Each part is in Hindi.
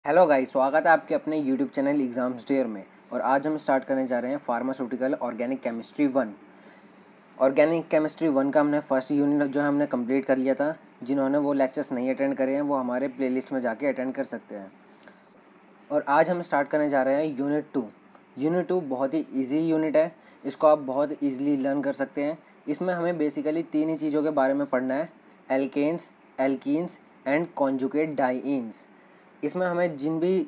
हेलो गाइस, स्वागत है आपके अपने यूट्यूब चैनल एग्जाम्स डेयर में। और आज हम स्टार्ट करने जा रहे हैं pharmaceutical organic chemistry 1। Organic chemistry 1 का हमने फर्स्ट यूनिट जो है हमने कंप्लीट कर लिया था। जिन्होंने वो लेक्चर्स नहीं अटेंड करे हैं वो हमारे प्लेलिस्ट में जाके अटेंड कर सकते हैं। और आज हम स्टार्ट करने जा रहे हैं यूनिट 2। यूनिट 2 बहुत ही ईजी यूनिट है, इसको आप बहुत ईजिली लर्न कर सकते हैं। इसमें हमें बेसिकली तीन ही चीज़ों के बारे में पढ़ना है: एल्केन्स, एल्कीन्स एंड कॉन्जुगेट डाइईन्स। इसमें हमें जिन भी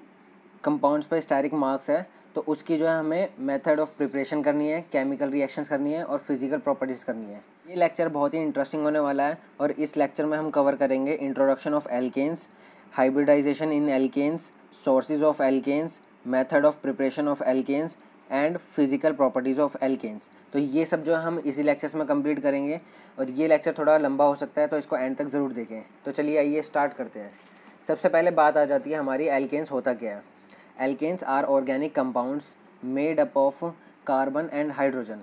कंपाउंड्स पर स्टायरिक मार्क्स है तो उसकी जो है हमें मेथड ऑफ प्रिपरेशन करनी है, केमिकल रिएक्शंस करनी है और फिजिकल प्रॉपर्टीज़ करनी है। ये लेक्चर बहुत ही इंटरेस्टिंग होने वाला है और इस लेक्चर में हम कवर करेंगे introduction of alkanes, hybridisation in alkanes, sources of alkanes, method of preparation of alkanes and physical properties of alkanes. तो ये सब जो है हम इसी लेक्चर्स में कंप्लीट करेंगे और ये लेक्चर थोड़ा लंबा हो सकता है, तो इसको एंड तक ज़रूर देखें। तो चलिए आइए स्टार्ट करते हैं। सबसे पहले बात आ जाती है हमारी एल्केन्स होता क्या है। Alkanes are organic compounds made up of carbon and hydrogen.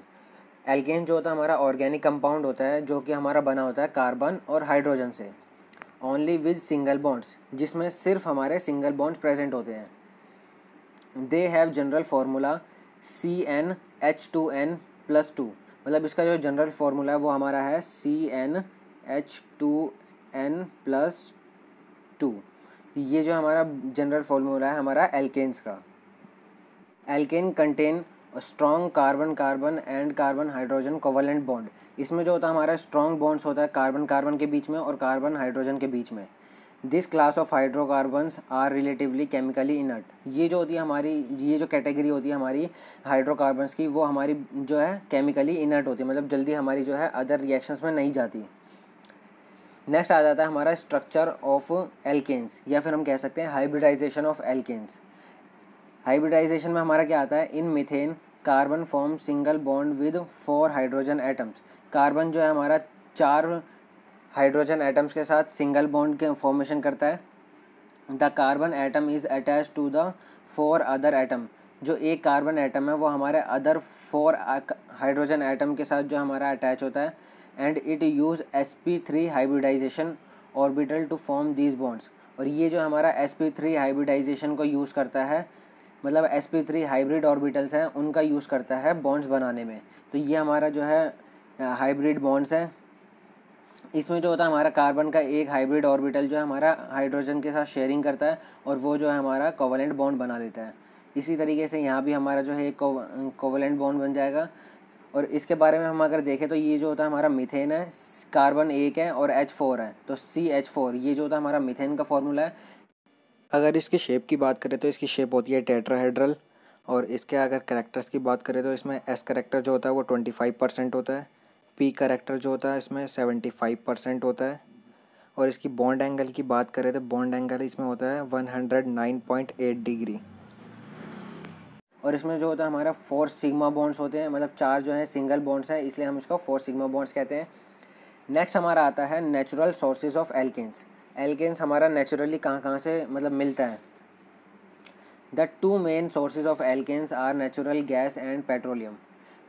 Alkane जो होता है हमारा ऑर्गेनिक कंपाउंड होता है जो कि हमारा बना होता है कार्बन और हाइड्रोजन से, ओनली विद सिंगल बॉन्ड्स, जिसमें सिर्फ हमारे सिंगल बॉन्ड्स प्रेजेंट होते हैं। They have general formula CnH2n+2। मतलब इसका जो जनरल फार्मूला है वो हमारा है CnH2n+2। ये जो हमारा जनरल फार्मूला है हमारा एल्केन्स का। Alkane contain strong carbon carbon and carbon hydrogen covalent bond. इसमें जो होता है हमारा स्ट्रॉन्ग बॉन्ड्स होता है कार्बन कार्बन के बीच में और कार्बन हाइड्रोजन के बीच में। This class of hydrocarbons are relatively chemically inert. ये जो होती है हमारी, ये जो कैटेगरी होती है हमारी हाइड्रोकार्बन्स की, वो हमारी जो है केमिकली इनर्ट होती है, मतलब जल्दी हमारी जो है अदर रिएक्शंस में नहीं जाती। नेक्स्ट आ जाता है हमारा स्ट्रक्चर ऑफ एल्केन्स, या फिर हम कह सकते हैं हाइब्रिडाइजेशन ऑफ एल्केन्स। हाइब्रिडाइजेशन में हमारा क्या आता है, in methane carbon form single bond with 4 hydrogen atoms. Carbon जो है हमारा 4 हाइड्रोजन एटम्स के साथ सिंगल बॉन्ड के फॉर्मेशन करता है। The carbon atom is attach to the 4 other atom. जो एक कार्बन एटम है वो हमारे अदर 4 हाइड्रोजन एटम के साथ जो हमारा अटैच होता है। And it use sp3 hybridisation orbital to form these bonds. और ये जो हमारा sp3 हाइब्रिडाइजेशन को यूज़ करता है, मतलब sp3 हाइब्रिड ऑर्बिटल्स हैं उनका यूज़ करता है बॉन्ड्स बनाने में। तो ये हमारा जो है हाइब्रिड बॉन्ड्स हैं। इसमें जो होता है हमारा कार्बन का एक हाइब्रिड ऑर्बिटल जो है हमारा हाइड्रोजन के साथ शेयरिंग करता है और वो जो है हमारा कोवलेंट बॉन्ड बना लेता है। इसी तरीके से यहाँ भी हमारा जो है एक कोवलेंट बॉन्ड बन जाएगा। और इसके बारे में हम अगर देखें तो ये जो होता है हमारा मीथेन है, कार्बन एक है और H4 है, तो CH4 ये जो होता है हमारा मीथेन का फॉर्मूला है। अगर इसकी शेप की बात करें तो इसकी शेप होती है टेट्राहेड्रल। और इसके अगर कैरेक्टर्स की बात करें तो इसमें S कैरेक्टर जो होता है वो 25% होता है, P कैरेक्टर जो होता है इसमें 75% होता है। और इसकी बॉन्ड एंगल की बात करें तो बॉन्ड एंगल इसमें होता है 109.8 डिग्री। और इसमें जो होता है हमारा 4 सिग्मा बॉन्ड्स होते हैं, मतलब 4 जो है सिंगल बॉन्ड्स हैं, इसलिए हम इसको 4 सिग्मा बॉन्ड्स कहते हैं। नेक्स्ट हमारा आता है natural sources of alkanes. Alkanes हमारा नेचुरली कहाँ कहाँ से मतलब मिलता है। The 2 main sources of alkanes are natural gas and petroleum.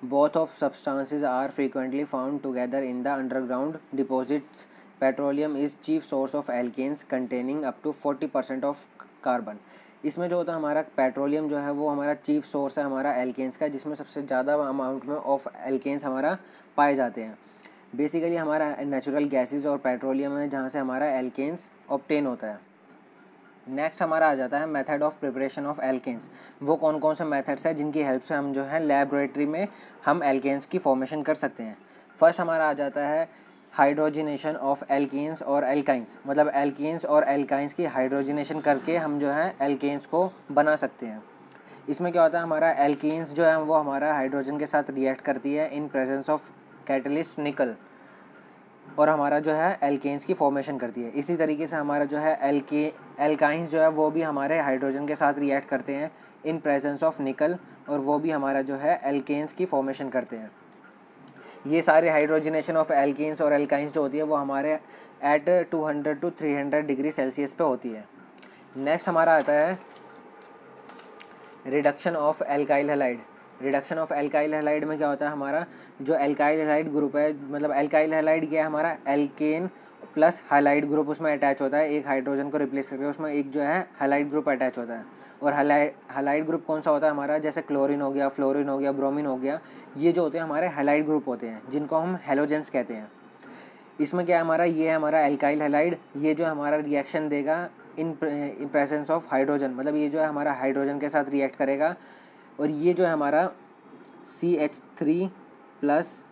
Both of substances are frequently found together in the underground deposits. Petroleum is chief source of alkanes containing up to 40% of carbon. इसमें जो होता है हमारा पेट्रोलियम जो है वो हमारा चीफ सोर्स है हमारा एल्केन्स का, जिसमें सबसे ज़्यादा अमाउंट में ऑफ एल्केन्स हमारा पाए जाते हैं। बेसिकली हमारा नेचुरल गैसेस और पेट्रोलियम है जहाँ से हमारा एल्केन्स ऑब्टेन होता है। नेक्स्ट हमारा आ जाता है method of preparation of alkanes. वो कौन कौन से मेथड्स हैं जिनकी हेल्प से हम जो है लैबोरेटरी में हम एल्केन्स की फॉर्मेशन कर सकते हैं। फर्स्ट हमारा आ जाता है हाइड्रोजिनेशन ऑफ एल्कीन्स और एल्काइंस। मतलब एल्कीन्स और एल्काइंस की हाइड्रोजिनेशन करके हम जो है एल्केन्स को बना सकते हैं। इसमें क्या होता है हमारा एल्कीन्स जो है वो हमारा हाइड्रोजन के साथ रिएक्ट करती है इन प्रेजेंस ऑफ कैटलिस्ट निकल, और हमारा जो है एल्केन्स की फॉर्मेशन करती है। इसी तरीके से हमारा जो है एल्काइंस जो है वो भी हमारे हाइड्रोजन के साथ रिएक्ट करते हैं इन प्रेजेंस ऑफ निकल, और वो भी हमारा जो है एल्केन्स की फॉर्मेशन करते हैं। ये सारे हाइड्रोजिनेशन ऑफ एल्केन्स और एल्काइंस जो होती है वो हमारे एट 200 to 300 डिग्री सेल्सियस पे होती है। नेक्स्ट हमारा आता है reduction of alkyl halide. Reduction of alkyl halide में क्या होता है हमारा जो एल्काइल हैलाइड ग्रुप है, मतलब एल्काइल हैलाइड क्या है हमारा एल्केन प्लस हाइलाइड ग्रुप उसमें अटैच होता है, एक हाइड्रोजन को रिप्लेस करके उसमें एक जो है हाइलाइड ग्रुप अटैच होता है। और हाइलाइड ग्रुप कौन सा होता है हमारा, जैसे क्लोरीन हो गया, फ्लोरीन हो गया, ब्रोमीन हो गया, ये जो होते हैं हमारे हाइलाइड ग्रुप होते हैं जिनको हम हेलोजेंस कहते हैं। इसमें क्या है हमारा, ये है हमारा एल्काइल हैलाइड, ये जो हमारा रिएक्शन देगा इन प्रेजेंस ऑफ हाइड्रोजन, मतलब ये जो है हमारा हाइड्रोजन के साथ रिएक्ट करेगा। और ये जो है हमारा CH3 प्लस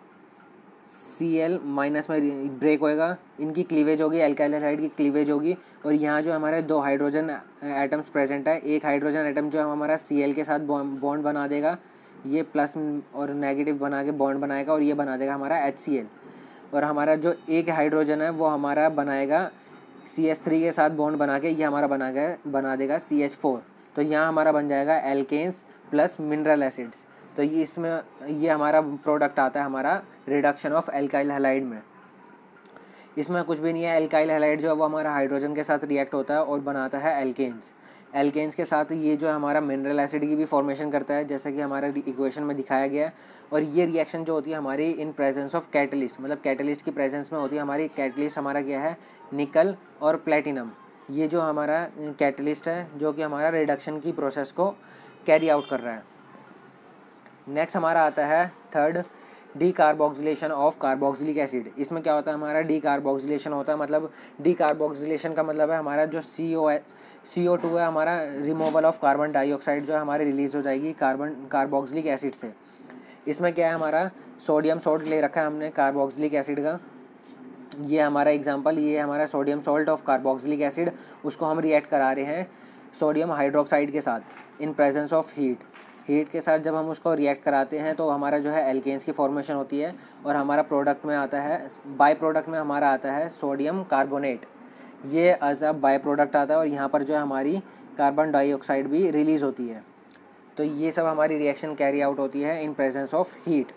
Cl माइनस में ब्रेक होएगा, इनकी क्लीवेज होगी, एल्काइल हैलाइड की क्लीवेज होगी। और यहाँ जो हमारे दो हाइड्रोजन एटम्स प्रेजेंट है, एक हाइड्रोजन एटम जो है हमारा Cl के साथ बॉन्ड बना देगा, ये प्लस और नेगेटिव बना के बॉन्ड बनाएगा और ये बना देगा हमारा HCl। और हमारा जो एक हाइड्रोजन है वो हमारा बनाएगा CH3 के साथ बॉन्ड बना के, ये हमारा बना देगा CH4। तो यहाँ हमारा बन जाएगा एल्केन्स प्लस मिनरल एसिड्स। तो ये इसमें ये हमारा प्रोडक्ट आता है हमारा रिडक्शन ऑफ एल्काइल हैलाइड में। इसमें कुछ भी नहीं है, एल्काइल हैलाइड जो है वो हमारा हाइड्रोजन के साथ रिएक्ट होता है और बनाता है एल्केन्स। एल्केन्स के साथ ये जो है हमारा मिनरल एसिड की भी फॉर्मेशन करता है, जैसे कि हमारे इक्वेशन में दिखाया गया है। और ये रिएक्शन जो होती है हमारी इन प्रेजेंस ऑफ कैटलिस्ट, मतलब कैटलिस्ट की प्रेजेंस में होती है हमारी। कैटलिस्ट हमारा क्या है, निकल और प्लेटिनम। ये जो हमारा कैटलिस्ट है जो कि हमारा रिडक्शन की प्रोसेस को कैरी आउट कर रहा है। नेक्स्ट हमारा आता है third, decarboxylation of carboxylic acid. इसमें क्या होता है हमारा, डीकार्बोक्सिलेशन होता है, मतलब डीकार्बोक्सिलेशन का मतलब है हमारा जो CO2 है हमारा, रिमूवल ऑफ कार्बन डाइऑक्साइड जो है हमारे रिलीज हो जाएगी कार्बोक्सिलिक एसिड से। इसमें क्या है हमारा, सोडियम सॉल्ट ले रखा है हमने कार्बोक्सिलिक एसिड का, ये हमारा एग्जांपल, ये हमारा sodium salt of carboxylic acid, उसको हम रिएक्ट करा रहे हैं सोडियम हाइड्रोक्साइड के साथ इन प्रेजेंस ऑफ हीट के साथ। जब हम उसको रिएक्ट कराते हैं तो हमारा जो है एल्केन्स की फॉर्मेशन होती है और हमारा प्रोडक्ट में आता है, बाय प्रोडक्ट में हमारा आता है सोडियम कार्बोनेट, ये एज अ बाय प्रोडक्ट आता है। और यहाँ पर जो है हमारी कार्बन डाइऑक्साइड भी रिलीज़ होती है। तो ये सब हमारी रिएक्शन कैरी आउट होती है इन प्रेजेंस ऑफ हीट।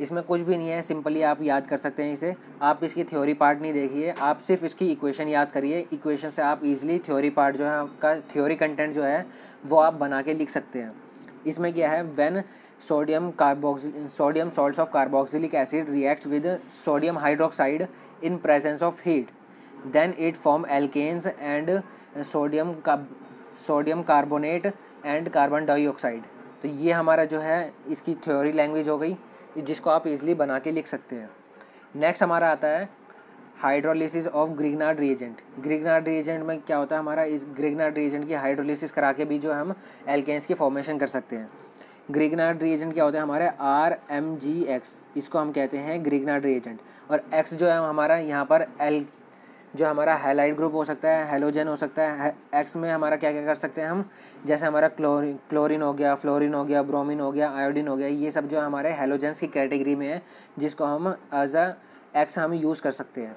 इसमें कुछ भी नहीं है, सिंपली आप याद कर सकते हैं इसे। आप इसकी थ्योरी पार्ट नहीं देखिए, आप सिर्फ इसकी इक्वेशन याद करिए। इक्वेशन से आप इजीली थ्योरी पार्ट जो है आपका थ्योरी कंटेंट जो है वो आप बना के लिख सकते हैं। इसमें क्या है, when sodium salts of carboxylic acid reacts with sodium hydroxide in presence of heat, then it form alkanes and sodium carbonate and carbon dioxide. तो ये हमारा जो है इसकी थ्योरी लैंग्वेज हो गई, जिसको आप इजीली बना के लिख सकते हैं। नेक्स्ट हमारा आता है hydrolysis of Grignard reagent. Grignard reagent में क्या होता है हमारा, इस ग्रिग्नार्ड रिएजेंट की हाइड्रोलिसिस करा के भी जो हम एल्केन्स की फॉर्मेशन कर सकते हैं। ग्रिग्नार्ड रिएजेंट क्या होता है हमारे RMgX, इसको हम कहते हैं ग्रिग्नार्ड रिएजेंट। और X जो है हमारा यहाँ पर जो हमारा हैलाइड ग्रुप हो सकता है, हेलोजन हो सकता है। X में हमारा क्या क्या कर सकते हैं हम, जैसे हमारा क्लोरीन हो गया, फ्लोरीन हो गया, ब्रोमीन हो गया, आयोडीन हो गया, ये सब जो हमारे हेलोजेंस की कैटेगरी में है, जिसको हम एज अ X हम यूज़ कर सकते हैं।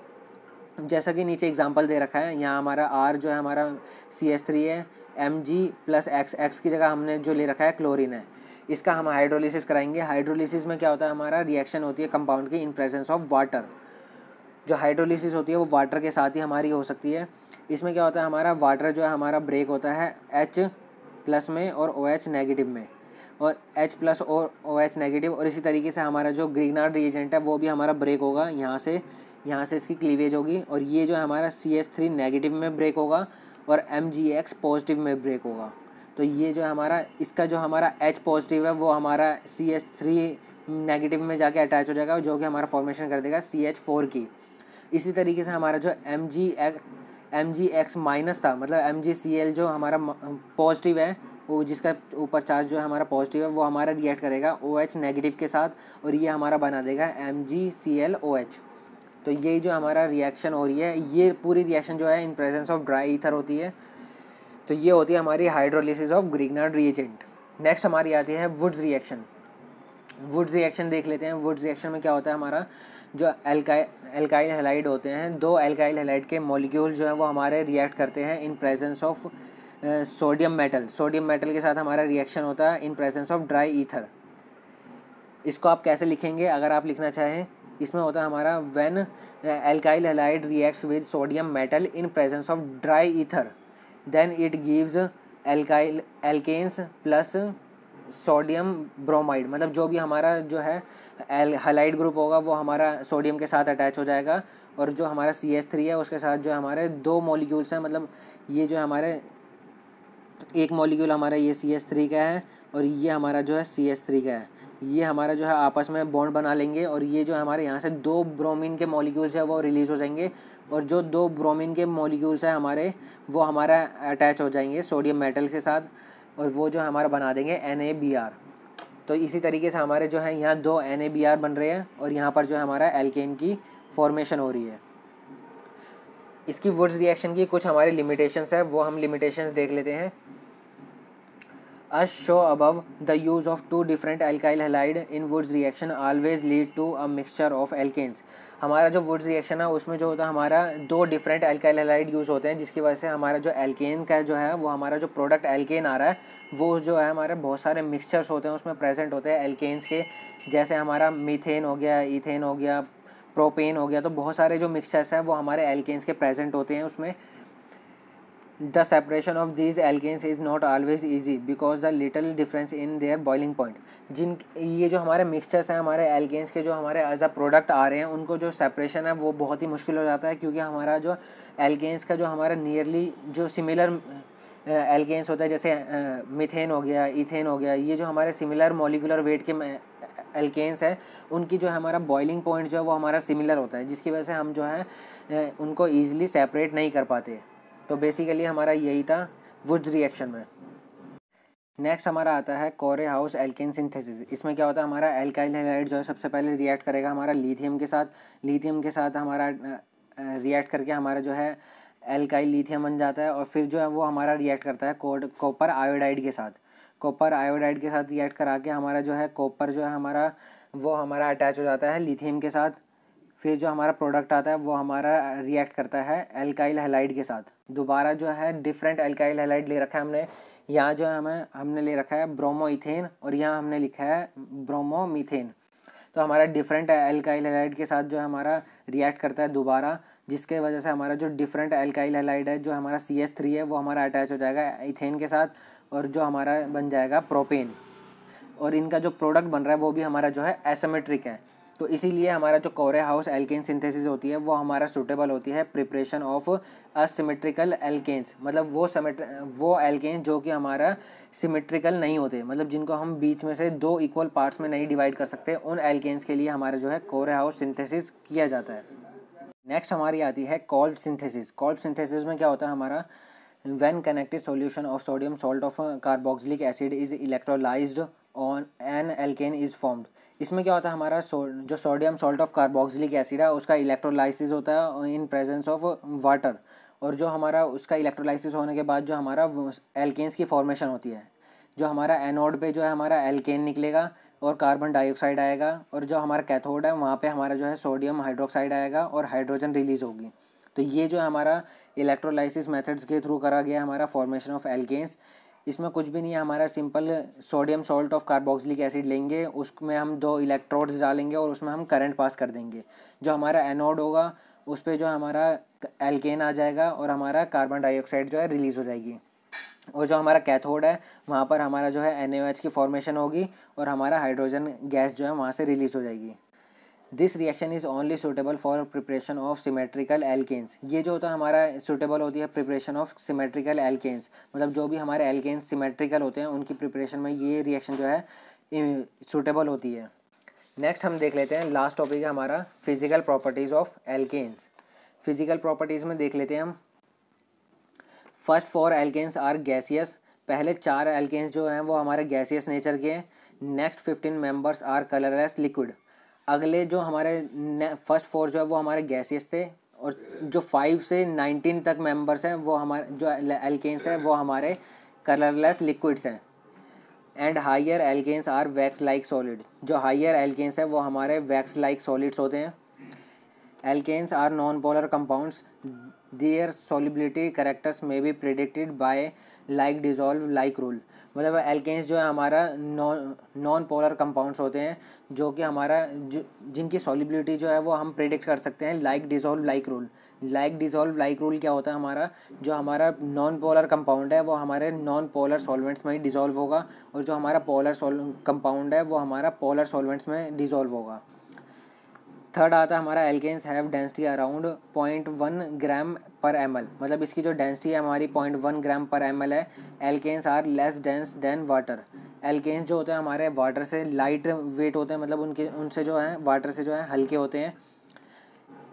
जैसा कि नीचे एग्जांपल दे रखा है, यहाँ हमारा R जो है हमारा CH3 है, Mg प्लस X की जगह हमने जो ले रखा है क्लोरीन है, इसका हम हाइड्रोलिसिस कराएंगे। हाइड्रोलिसिस में क्या होता है हमारा, रिएक्शन होती है कंपाउंड की इन प्रेजेंस ऑफ वाटर। जो हाइड्रोलिसिस होती है वो वाटर के साथ ही हमारी हो सकती है। इसमें क्या होता है हमारा, वाटर जो है हमारा ब्रेक होता है H प्लस में और OH नेगेटिव में, और H प्लस और OH नेगेटिव। और इसी तरीके से हमारा जो ग्रिग्नार्ड रिएजेंट है वो भी हमारा ब्रेक होगा, यहाँ से इसकी क्लीवेज होगी। और ये जो हमारा CH3 नेगेटिव में ब्रेक होगा और MgX पॉजिटिव में ब्रेक होगा। तो ये जो हमारा इसका जो हमारा H पॉजिटिव है वो हमारा CH3 नेगेटिव में जाके अटैच हो जाएगा, जो कि हमारा फॉर्मेशन कर देगा CH4 की। इसी तरीके से हमारा जो MgX माइनस था, मतलब MgCl जो हमारा पॉजिटिव है, वो जिसका ऊपर चार्ज जो है हमारा पॉजिटिव है, वो हमारा रिएक्ट करेगा OH नेगेटिव के साथ और ये हमारा बना देगा MgClOH। तो ये जो हमारा रिएक्शन हो रही है, ये पूरी रिएक्शन जो है इन प्रेजेंस ऑफ ड्राई ईथर होती है। तो ये होती है हमारी hydrolysis of Grignard reagent. Next हमारी आती है वुड्स रिएक्शन। वुड्स रिएक्शन देख लेते हैं। वुड्स रिएक्शन में क्या होता है हमारा, जो एल्काइल हैलाइड होते हैं, दो एल्काइल हैलाइड के मॉलिक्यूल जो है वो हमारे रिएक्ट करते हैं इन प्रेजेंस ऑफ सोडियम मेटल के साथ हमारा रिएक्शन होता है इन प्रेजेंस ऑफ ड्राई ईथर। इसको आप कैसे लिखेंगे अगर आप लिखना चाहें, इसमें होता है हमारा when alkyl halide reacts with sodium metal in presence of dry ether, then it gives alkanes plus sodium bromide. मतलब जो भी हमारा जो है हैलाइड ग्रुप होगा वो हमारा सोडियम के साथ अटैच हो जाएगा, और जो हमारा CH3 है उसके साथ जो हमारे 2 मॉलिक्यूल्स हैं, मतलब ये जो हमारे एक मॉलिक्यूल हमारा ये CH3 का है और ये हमारा जो है CH3 का है, ये हमारा जो है आपस में बॉन्ड बना लेंगे, और ये जो हमारे यहाँ से 2 ब्रोमीन के मॉलिक्यूल्स है वो रिलीज़ हो जाएंगे, और जो 2 ब्रोमीन के मॉलिक्यूल्स हैं हमारे वो हमारा अटैच हो जाएंगे सोडियम मेटल के साथ, और वो जो हमारा बना देंगे NaBr। तो इसी तरीके से हमारे जो है यहाँ 2 NaBr बन रहे हैं, और यहाँ पर जो है हमारा एल्केन की फॉर्मेशन हो रही है। इसकी वुड्स रिएक्शन की कुछ हमारी लिमिटेशंस है, वो हम लिमिटेशंस देख लेते हैं। As shown above, the use of two different alkyl halide in Woods reaction always lead to a mixture of alkanes। हमारा जो वुड्स रिएक्शन है उसमें जो होता है हमारा 2 डिफरेंट एल्काइल हैलाइड यूज़ होते हैं, जिसकी वजह से हमारा जो एल्केन का जो है वो हमारा जो प्रोडक्ट एल्केन आ रहा है वो जो है हमारे बहुत सारे मिक्सचर्स होते हैं उसमें प्रेजेंट होते हैं एल्केन्स के, जैसे हमारा मीथेन हो गया, इथेन हो गया, प्रोपेन हो गया। तो बहुत सारे जो मिक्सचर्स हैं वो हमारे एल्केन्स के प्रेजेंट होते हैं उसमें। The separation of these alkanes is not always easy because the little difference in their boiling point। ये जो हमारे मिक्सचर्स हैं हमारे एल्केन्स के जो हमारे एज अ प्रोडक्ट आ रहे हैं उनको जो सेपरेशन है वो बहुत ही मुश्किल हो जाता है, क्योंकि हमारा जो एल्केन्स का जो हमारा नियरली जो सिमिलर एल्केन्स होता है, जैसे मीथेन हो गया, इथेन हो गया, ये जो हमारे सिमिलर मॉलिकुलर वेट के एल्केन्स हैं उनकी जो है हमारा बॉइलिंग पॉइंट जो है वो हमारा सिमिलर होता है, जिसकी वजह से हम जो है उनको ईजिली सेपरेट नहीं कर पाते। तो बेसिकली हमारा यही था वुड्स रिएक्शन में। नेक्स्ट हमारा आता है कोरे हाउस एल्केन सिंथेसिस। इसमें क्या होता है हमारा एल्काइल हैलाइड जो है सबसे पहले रिएक्ट करेगा हमारा लिथियम के साथ हमारा रिएक्ट करके हमारा जो है एल्काइल लिथियम बन जाता है, और फिर जो है वो हमारा रिएक्ट करता है कॉपर आयोडाइड के साथ। कॉपर आयोडाइड के साथ रिएक्ट करा के हमारा जो है कॉपर जो है हमारा वो हमारा अटैच हो जाता है लिथियम के साथ। फिर जो हमारा प्रोडक्ट आता है वो हमारा रिएक्ट करता है एल्काइल हैलाइड के साथ। दोबारा जो है डिफरेंट एल्काइल हैलाइड ले रखा है हमने, यहाँ जो है हमने ले रखा है ब्रोमो इथेन, और यहाँ हमने लिखा है ब्रोमो मीथेन। तो हमारा डिफरेंट एल्काइल हैलाइड के साथ जो है हमारा रिएक्ट करता है दोबारा, जिसके वजह से हमारा जो डिफरेंट एल्काइल हैलाइड है जो हमारा CH3 है वो हमारा अटैच हो जाएगा इथेन के साथ, और जो हमारा बन जाएगा प्रोपेन, और इनका जो प्रोडक्ट बन रहा है वो भी हमारा जो है एसिमेट्रिक है। तो इसीलिए हमारा जो कोरे हाउस एल्केन सिंथेसिस होती है वो हमारा सूटेबल होती है प्रिपरेशन ऑफ असिमेट्रिकल एल्केन्स, मतलब वो एल्केन जो कि हमारा सिमेट्रिकल नहीं होते, मतलब जिनको हम बीच में से 2 इक्वल पार्ट्स में नहीं डिवाइड कर सकते, उन एल्केन्स के लिए हमारा जो है कोरे हाउस सिंथेसिस किया जाता है। नेक्स्ट हमारी आती है कोल्ब सिंथेसिस। कोल्ब सिंथेसिस में क्या होता है हमारा when connected solution of sodium salt of carboxylic acid is electrolyzed on an alkane is formed। इसमें क्या होता है हमारा जो sodium salt of carboxylic acid है उसका इलेक्ट्रोलाइसिस होता है इन प्रेजेंस ऑफ वाटर, और जो हमारा उसका इलेक्ट्रोलाइसिस होने के बाद जो हमारा एल्केन्स की फॉर्मेशन होती है, जो हमारा एनोड पे जो है हमारा एल्केन निकलेगा और कार्बन डाइऑक्साइड आएगा, और जो हमारा कैथोड है वहाँ पे हमारा जो है सोडियम हाइड्रोक्साइड आएगा और हाइड्रोजन रिलीज़ होगी। तो ये जो हमारा इलेक्ट्रोलाइसिस मेथड्स के थ्रू करा गया हमारा फॉर्मेशन ऑफ एल्केन्स। इसमें कुछ भी नहीं है, हमारा simple sodium salt of carboxylic acid लेंगे, उसमें हम 2 इलेक्ट्रोड्स डालेंगे और उसमें हम करंट पास कर देंगे। जो हमारा एनोड होगा उस पर जो हमारा एल्केन आ जाएगा और हमारा कार्बन डाइऑक्साइड जो है रिलीज़ हो जाएगी, और जो हमारा कैथोड है वहाँ पर हमारा जो है NaOH की फॉर्मेशन होगी और हमारा हाइड्रोजन गैस जो है वहाँ से रिलीज़ हो जाएगी। This reaction is only suitable for preparation of symmetrical alkanes. ये जो होता है हमारा सूटेबल होती है प्रिपरेशन ऑफ सिमेट्रिकल एल्केन्स, मतलब जो भी हमारे एल्केन्स सिमेट्रिकल होते हैं उनकी प्रिपरेशन में ये रिएक्शन जो है सूटेबल होती है। नेक्स्ट हम देख लेते हैं, लास्ट टॉपिक है हमारा physical properties of alkanes. Physical properties में देख लेते हैं हम। First 4 alkanes are gaseous. पहले 4 एल्केन्स जो हैं वो हमारे गैसियस नेचर के हैं। Next 15 members are colourless liquid. अगले जो हमारे फर्स्ट 4 जो है वो हमारे गैसियस थे, और जो 5 से 19 तक मेंबर्स हैं वो हमारे जो एल्केन्स हैं वो हमारे कलरलेस लिक्विड्स हैं। And higher alkanes are wax like solid. जो हायर एल्केन्स हैं वो हमारे वैक्स लाइक सॉलिड्स होते हैं। Alkanes are non-polar compounds. Their solubility characters may be predicted by like dissolve like rule. मतलब एल्केन्स जो है हमारा नॉन पोलर कंपाउंड्स होते हैं जो कि हमारा जिनकी सॉलिबिलिटी जो है वो हम प्रेडिक्ट कर सकते हैं like dissolve like rule. Like dissolve like rule क्या होता है? हमारा जो हमारा नॉन पोलर कंपाउंड है वो हमारे नॉन पोलर सॉल्वेंट्स में ही डिसॉल्व होगा और जो हमारा पोलर कंपाउंड है वो हमारा पोलर सॉल्वेंट्स में डिसॉल्व होगा. थर्ड आता है हमारा एल्केन्स हैव डेंसिटी अराउंड 0.1 ग्राम पर ml. मतलब इसकी जो डेंसिटी है हमारी 0.1 ग्राम पर ml है. Alkanes are less dense than water. Alkanes जो होते हैं हमारे वाटर से लाइट वेट होते हैं, मतलब उनसे जो है वाटर से जो है हल्के होते हैं.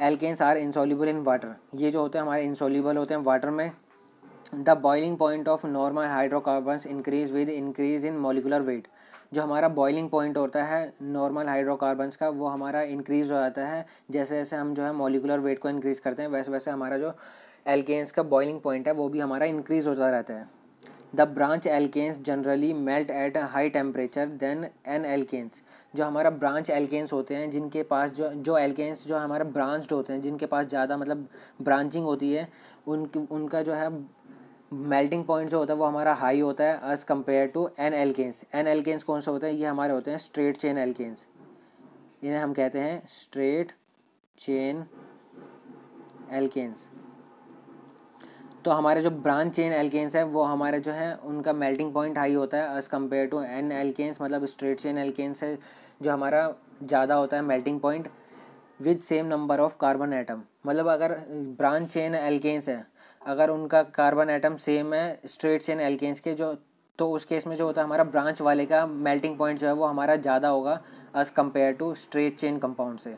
Alkanes are insoluble in water. ये जो होते हैं हमारे इंसॉल्युबल होते हैं वाटर में. The boiling point of normal hydrocarbons increase with increase in molecular weight. जो हमारा बॉइलिंग पॉइंट होता है नॉर्मल हाइड्रोकार्बन्स का वो हमारा इंक्रीज़ हो जाता है जैसे जैसे हम जो है मॉलिकुलर वेट को इंक्रीज़ करते हैं वैसे वैसे हमारा जो एल्केन्स का बॉइलिंग पॉइंट है वो भी हमारा इंक्रीज़ होता रहता है. The branch alkanes generally melt at high temperature than n alkanes. जो हमारा ब्रांच एल्केन्स होते हैं जिनके पास जो एल्केन्स जो हमारा ब्रांच्ड होते हैं जिनके पास ज़्यादा मतलब ब्रांचिंग होती है उनका जो है मेल्टिंग पॉइंट जो होता है वो हमारा हाई होता है as compare to n alkanes. N alkanes कौन से होते हैं? ये हमारे होते हैं स्ट्रेट चेन एल्केन्स. इन्हें हम कहते हैं स्ट्रेट चेन एल्केन्स. तो हमारे जो ब्रांच चेन एल्केन्स है वो हमारे जो है उनका मेल्टिंग पॉइंट हाई होता है as compare to n alkanes. मतलब स्ट्रेट चेन एल्केन्स है जो हमारा ज़्यादा होता है melting point with same number of carbon atom. मतलब अगर ब्रांच चेन एल्केन्स है अगर उनका कार्बन एटम सेम है स्ट्रेट चेन एल्केन्स के जो तो उस केस में जो होता है हमारा ब्रांच वाले का मेल्टिंग पॉइंट जो है वो हमारा ज़्यादा होगा as compare to straight chain compound से.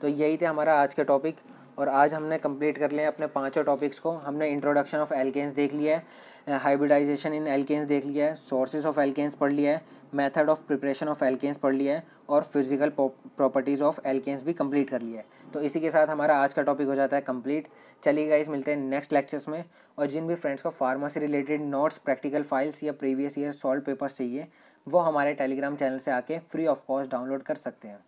तो यही थे हमारा आज के टॉपिक और आज हमने कंप्लीट कर लिया अपने पांचों टॉपिक्स को. हमने इंट्रोडक्शन ऑफ एल्केन्स देख लिया है, हाइब्रिडाइजेशन इन एल्केन्स देख लिया है, सोर्सेज ऑफ एल्केन्स पढ़ लिया है, method of preparation of alkanes पढ़ लिया है और फिजिकल प्रॉपर्टीज़ ऑफ एल्केन्स भी कंप्लीट कर लिया है. तो इसी के साथ हमारा आज का टॉपिक हो जाता है कंप्लीट. चलिए गाइस मिलते हैं नेक्स्ट लेक्चर्स में. और जिन भी फ्रेंड्स को फार्मा से रिलेटेड नोट्स, प्रैक्टिकल फाइल्स या प्रीवियस ईयर सॉल्व पेपर्स चाहिए वो हमारे टेलीग्राम चैनल से आके फ्री ऑफ कॉस्ट डाउनलोड कर सकते हैं.